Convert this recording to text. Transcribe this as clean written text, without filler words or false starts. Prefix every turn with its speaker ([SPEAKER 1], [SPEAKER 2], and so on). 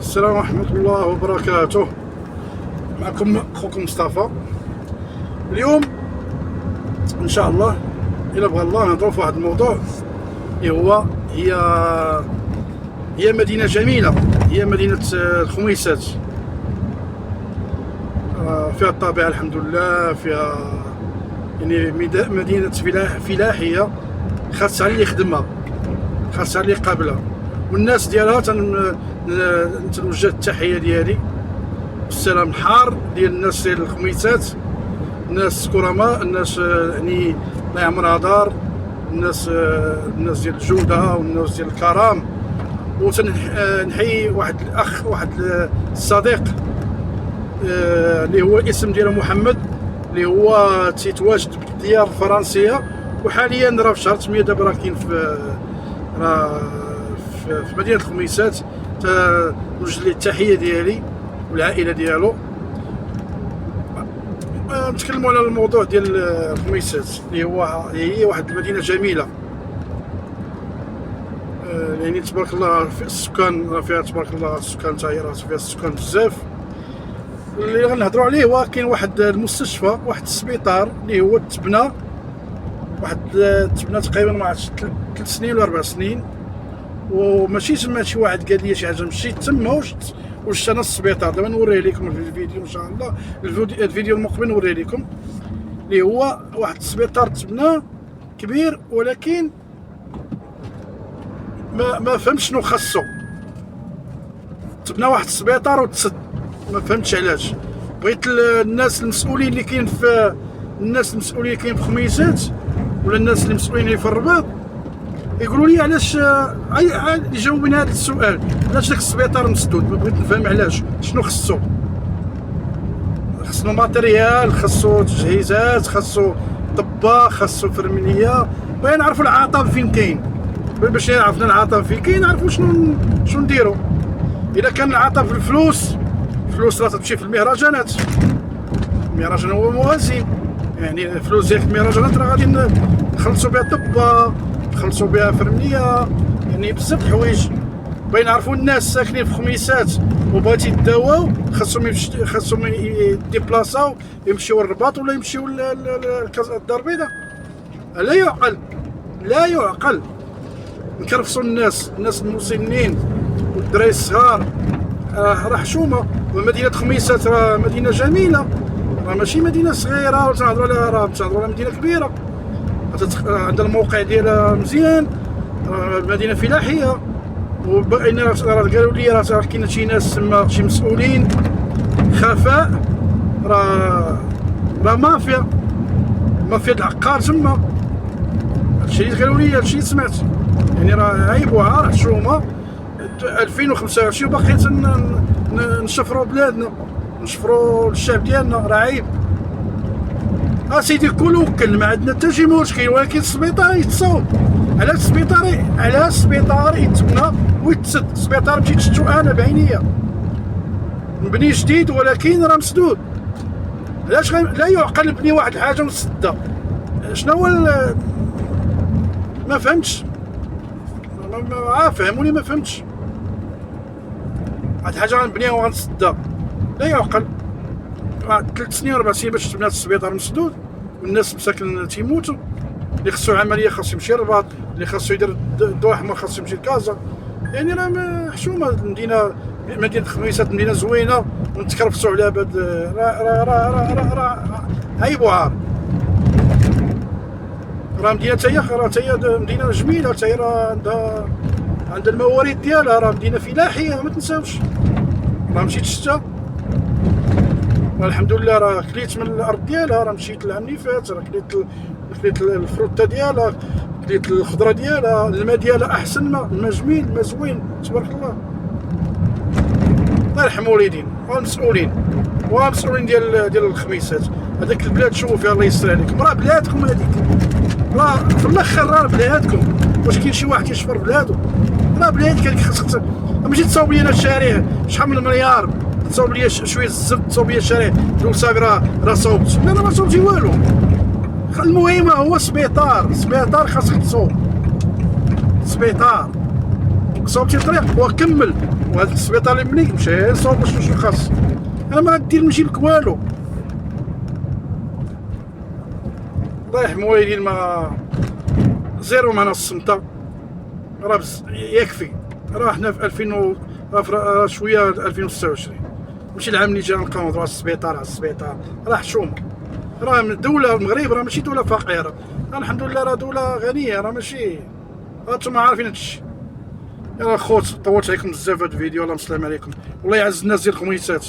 [SPEAKER 1] السلام ورحمة الله وبركاته. معكم أخوكم مصطفى. اليوم إن شاء الله إلا بغى الله نهضروا في واحد الموضوع اللي هي مدينة جميلة، هي مدينة الخميسات. فيها الطبيعة الحمد لله، فيها يعني مدينة فلاحية خاصها اللي يخدمها، خاصها اللي قابلها، والناس ديالها تنوجه التحية ديالي والسلام الحار ديال الناس ديال الخميسات، الناس كرماء، الناس يعني الله يعمرها دار، الناس ديال الجودة والناس ديال الكرم. وتنحيي واحد الاخ، واحد الصديق اللي هو الاسم ديالو محمد، اللي هو تيتواجد بالديار الفرنسيه، وحاليا راه في شهر 8 دابا راه كاين في مدينه الخميسات. نوجد ليه التحيه ديالي والعائله ديالو. نتكلموا على الموضوع ديال الخميسات اللي هي واحد المدينه جميله، يعني تبارك الله في السكان، راه فيها تبارك الله السكان تاعي، راه فيها السكان بزاف. اللي غنهضروا عليه هو كاين واحد المستشفى، واحد السبيطار اللي هو تبنى تقريبا ما عرفتش 3 سنين ولا 4 سنين، وماشي تما شي واحد قال لي شي حاجه، مشيت تما وشفت انا السبيطار. دابا نوريه لكم في الفيديو ان شاء الله، الفيديو المقبل نوريه لكم، اللي هو واحد السبيطار تبنى كبير، ولكن ما فهمتش شنو خاصو. تبنى واحد السبيطار وتسد، ما فهمتش علاش. بغيت الناس المسؤولين اللي كاين في خميسات، ولا الناس المسؤولين اللي في الرباط، يقولوا لي علاش يجاوبوني هذا السؤال، علاش داك السبيطار مسدود. بغيت نفهم علاش، شنو خصو ماتريال، خصو تجهيزات، خصو طباخ، خصو فرمليه. بغينا نعرفوا العطب فين كاين، باش عرفنا العطب فين كاين نعرفوا شنو نديروا. اذا كان العطب في الفلوس راه تمشي في المهرجانات. المهرجان هو موازين، يعني الفلوس ديال المهرجانات راه غادي نخلصوا بها طبا، نخلصوا بها فرمليه، يعني بزاف الحوايج. باين نعرفوا الناس ساكنين في خميسات وبغيتي يداواو خاصهم يديبلاصاو، يمشيو للرباط ولا يمشيو للدار البيضاء. لا يعقل. نكرفصوا الناس المسنين والدراري الصغار. راه حشومه. ومدينه خميسات راه مدينه جميله، راه ماشي مدينه صغيره وتنهضروا عليها، راه تنهضروا على مدينه كبيره، عندها الموقع ديالها مزيان، مدينه فلاحيه. وباين راه قالوا لي راه كاين شي ناس تما، شي مسؤولين خفاء، راه مافيا العقار تما. هادشي اللي قالوا لي، هادشي اللي سمعت، يعني راه عيب وعار، حشومه 2025 وباقيين نشفروا بلادنا، نشفروا الشعب ديالنا، راه عيب. سيدي كل وكل، ما عندنا حتى شي مشكل، ولكن السبيطار يتصاوب. علاش السبيطار يتبنى ويتسد؟ السبيطار مشيت شفتو انا بعينيا مبني جديد، ولكن راه مسدود. علاش لا يعقل نبني واحد الحاجه ونسدها؟ شنو هو ما فهمتش. فهموني، ما فهمتش. واحد الحاجه غنبنيها وغنسدها، لا يعقل. 3 سنين 4 سنين باش تبنى السبيطار مسدود، والناس مساكن تيموتوا. اللي خصو عمليه خاصو يمشي للرباط، اللي خاصو يدير الضوء احمر خاصو يمشي لكازا. يعني راه حشومه. مدينه خميسات مدينه زوينه، ونتكرفسوا عليها بهاد راه عيب وعار. راه مدينه تاهي مدينه جميله، تاهي راه عندها الموارد ديالها، راه مدينه فلاحيه ما تنساوش. راه مشيت شتا، الحمد لله راه كليت من الارض ديالها، راه مشيت العام اللي فات، راه كليت الفروته ديالها، كليت الخضره ديالها، الماء ديالها احسن ماء، الماء جميل، الماء زوين تبارك الله. الله يرحم والدين والمسؤولين ديال الخميسات. هذاك البلاد شوفوا فيها، الله يستر عليكم، راه بلادكم هذيك، راه في الاخر راه بلادكم. واش كاين شي واحد كيشفر بلادو؟ راه بلادك هذيك، خاصك ماشي تصاوب لي انا الشارع شحال من مليار، تصاوب لي شويه الزبد، تصاوب لي الشارع تقول صافي راه صوبت. لا ما صوبتي والو. المهم هو سبيطار خاصك تصوب، سبيطار صوبتي الطريق وكمل، وهذا السبيطار اللي مني مشى صوب شنو خاص. انا ما غادير نمشي لك والو. الله يرحم والدين، ما زيرو معنا الصمتة، راه يكفي. راه حنا في 2000 راه شويه 2026 ماشي العام اللي جا نلقاو نهضروا على السبيطار راه حشومه. راه من الدوله المغرب راه ماشي دوله فقيره، الحمد لله راه دوله غنيه، راه ماشي هانتوما عارفين هادشي. يلا خوت طولت عليكم بزاف هاد الفيديو، اللهم سلام عليكم، والله يعز الناس ديال الكوميتات.